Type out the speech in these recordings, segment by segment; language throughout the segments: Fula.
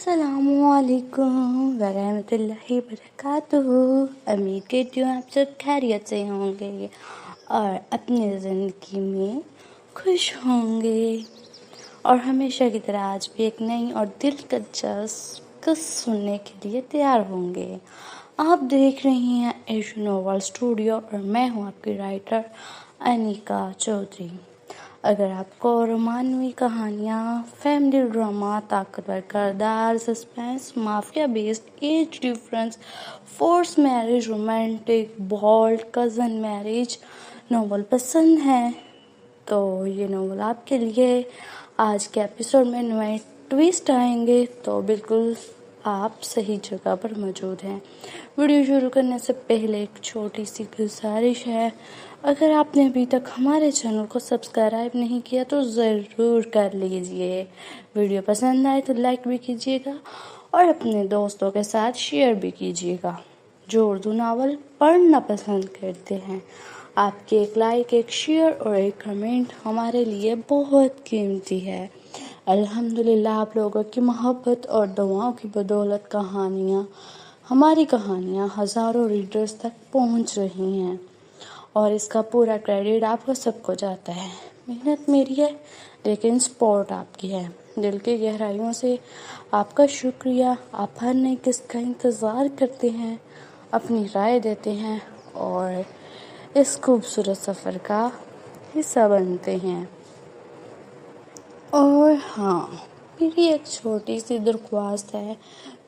अस्सलामुअलैकुम वरहमतुल्लाहि वबरकातुहू। उम्मीद करती हूँ आप सब खैरियत से होंगे और अपनी ज़िंदगी में खुश होंगे और हमेशा की तरह आज भी एक नई और दिलचस्प किस्सा सुनने के लिए तैयार होंगे। आप देख रही हैं एशु नोवेल स्टूडियो और मैं हूँ आपकी राइटर अनीका चौधरी। अगर आपको रोमानवी कहानियाँ, फैमिली ड्रामा, ताकतवर किरदार, suspense, mafia based, age difference, force marriage, romantic, bold, cousin marriage novel पसंद है तो ये नॉवल आपके लिए। आज के एपिसोड में नए ट्विस्ट आएंगे तो बिल्कुल आप सही जगह पर मौजूद हैं। वीडियो शुरू करने से पहले एक छोटी सी गुजारिश है, अगर आपने अभी तक हमारे चैनल को सब्सक्राइब नहीं किया तो ज़रूर कर लीजिए। वीडियो पसंद आए तो लाइक भी कीजिएगा और अपने दोस्तों के साथ शेयर भी कीजिएगा जो उर्दू नावल पढ़ना पसंद करते हैं। आपके एक लाइक, एक शेयर और एक कमेंट हमारे लिए बहुत कीमती है। अल्हम्दुलिल्लाह आप लोगों की मोहब्बत और दुआओं की बदौलत हमारी कहानियाँ हज़ारों रीडर्स तक पहुँच रही हैं और इसका पूरा क्रेडिट आपको सबको जाता है। मेहनत मेरी है लेकिन सपोर्ट आपकी है। दिल की गहराइयों से आपका शुक्रिया। आप हर नई किस्त का इंतज़ार करते हैं, अपनी राय देते हैं और इस खूबसूरत सफ़र का हिस्सा बनते हैं। और हाँ, मेरी एक छोटी सी दरख्वास्त है,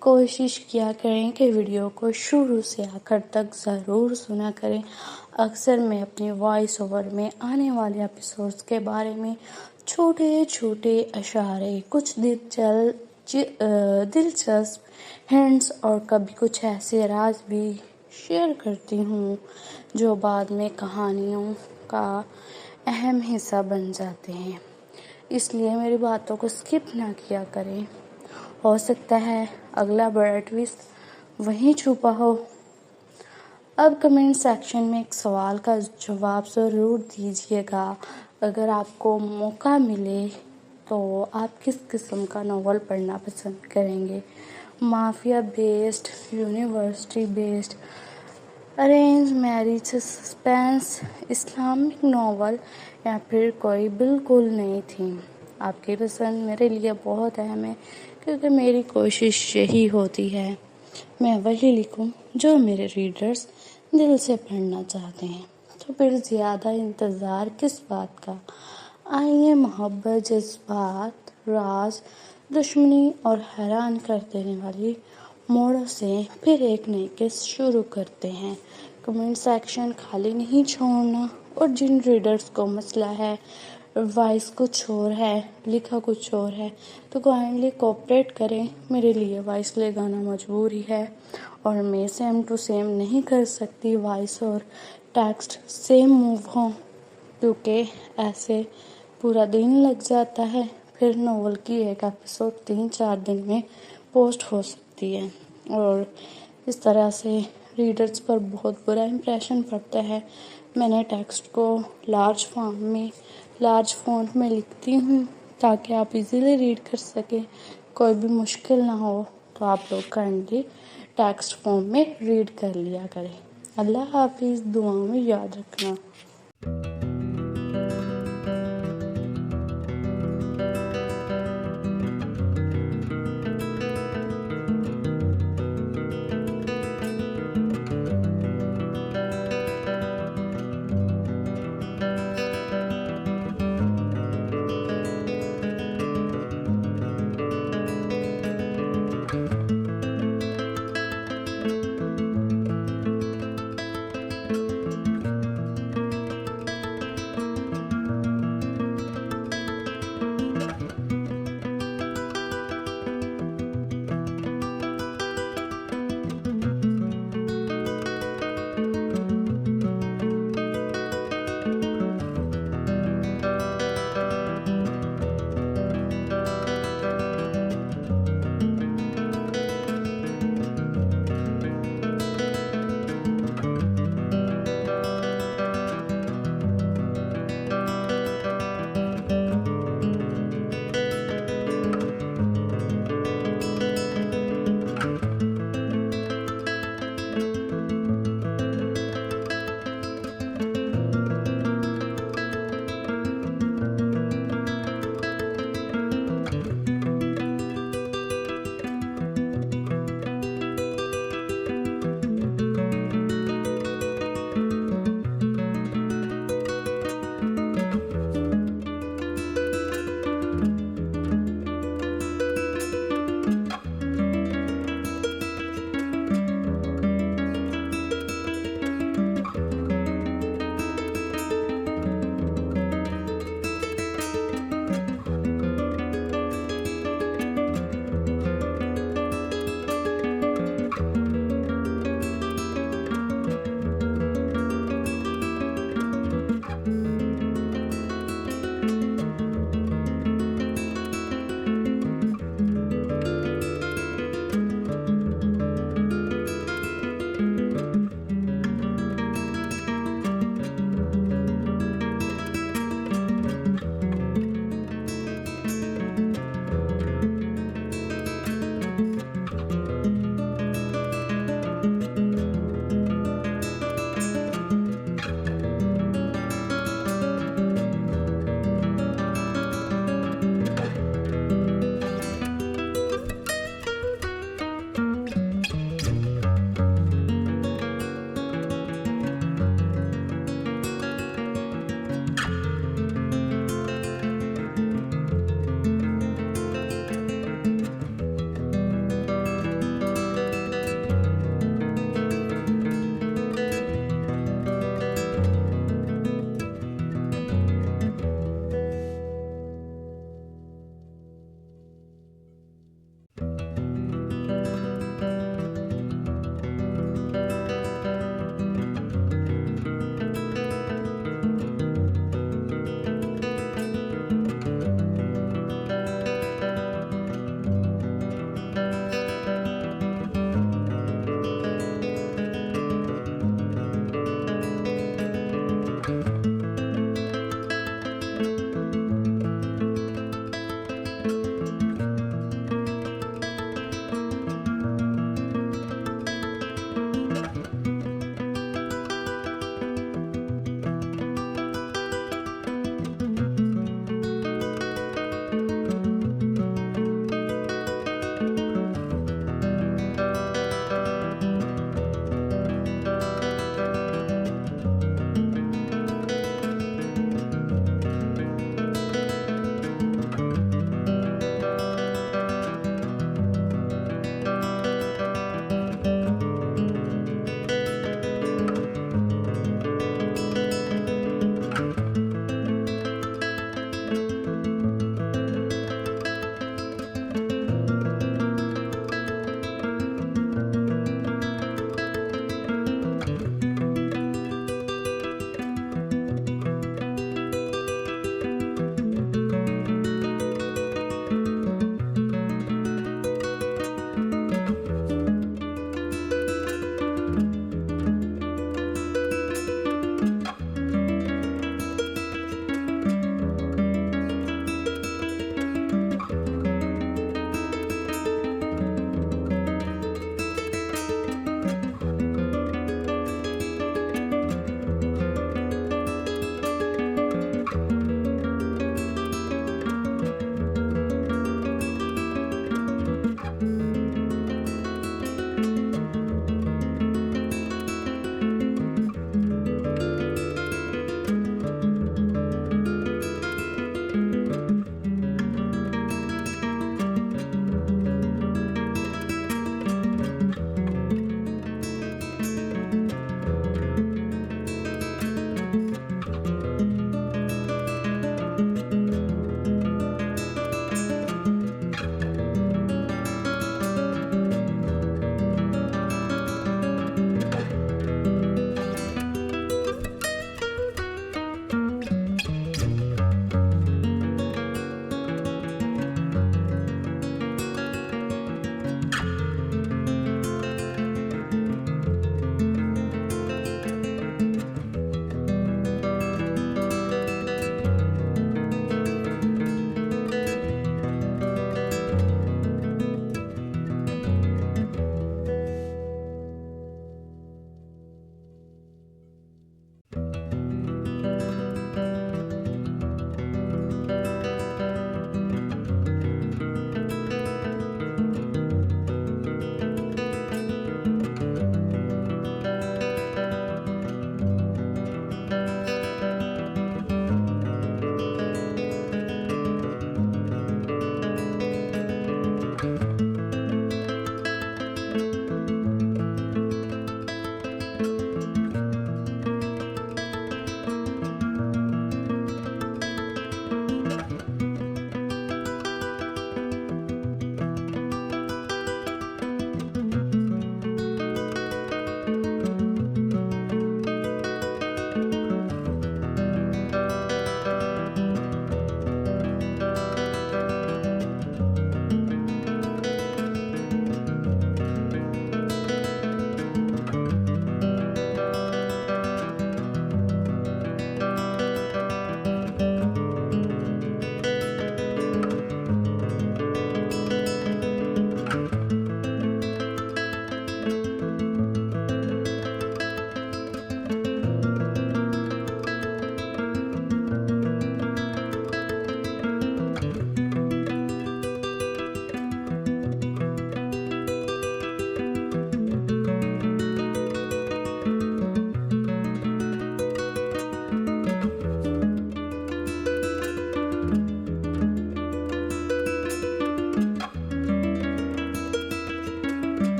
कोशिश किया करें कि वीडियो को शुरू से आखिर तक ज़रूर सुना करें। अक्सर मैं अपनी वॉइस ओवर में आने वाले एपिसोड्स के बारे में छोटे छोटे इशारे, कुछ दिलचस्प हिंट्स और कभी कुछ ऐसे राज भी शेयर करती हूँ जो बाद में कहानियों का अहम हिस्सा बन जाते हैं। इसलिए मेरी बातों को स्किप ना किया करें। हो सकता है अगला बड़ा ट्विस्ट वहीं छुपा हो। अब कमेंट सेक्शन में एक सवाल का जवाब ज़रूर दीजिएगा। अगर आपको मौका मिले तो आप किस किस्म का नावल पढ़ना पसंद करेंगे? Mafia based, university based, arrange marriage, suspense, Islamic novel या फिर कोई बिल्कुल नई थीम? आपकी पसंद मेरे लिए बहुत अहम है क्योंकि मेरी कोशिश यही होती है मैं वही लिखूं जो मेरे रीडर्स दिल से पढ़ना चाहते हैं। तो फिर ज़्यादा इंतज़ार किस बात का? आइए मोहब्बत, जज्बात, राज, दुश्मनी और हैरान कर देने वाली मोड़ों से फिर एक नई किस्त शुरू करते हैं। कमेंट सेक्शन खाली नहीं छोड़ना और जिन रीडर्स को मसला है, वॉइस कुछ और है, लिखा कुछ और है, तो काइंडली कोऑपरेट करें। मेरे लिए वॉइस ले गाना मजबूरी है और मैं सेम टू सेम नहीं कर सकती वॉइस और टेक्स्ट सेम मूव हो क्योंकि ऐसे पूरा दिन लग जाता है। फिर नोवेल की एक एपिसोड 3-4 दिन में पोस्ट हो सकती है और इस तरह से रीडर्स पर बहुत बुरा इम्प्रेशन पड़ता है। मैंने टेक्स्ट को लार्ज फ़ॉन्ट में लिखती हूँ ताकि आप इजीली रीड कर सकें, कोई भी मुश्किल ना हो। तो आप लोग काइंडली टेक्स्ट फॉर्म में रीड कर लिया करें। अल्लाह हाफिज़, दुआओं में याद रखना।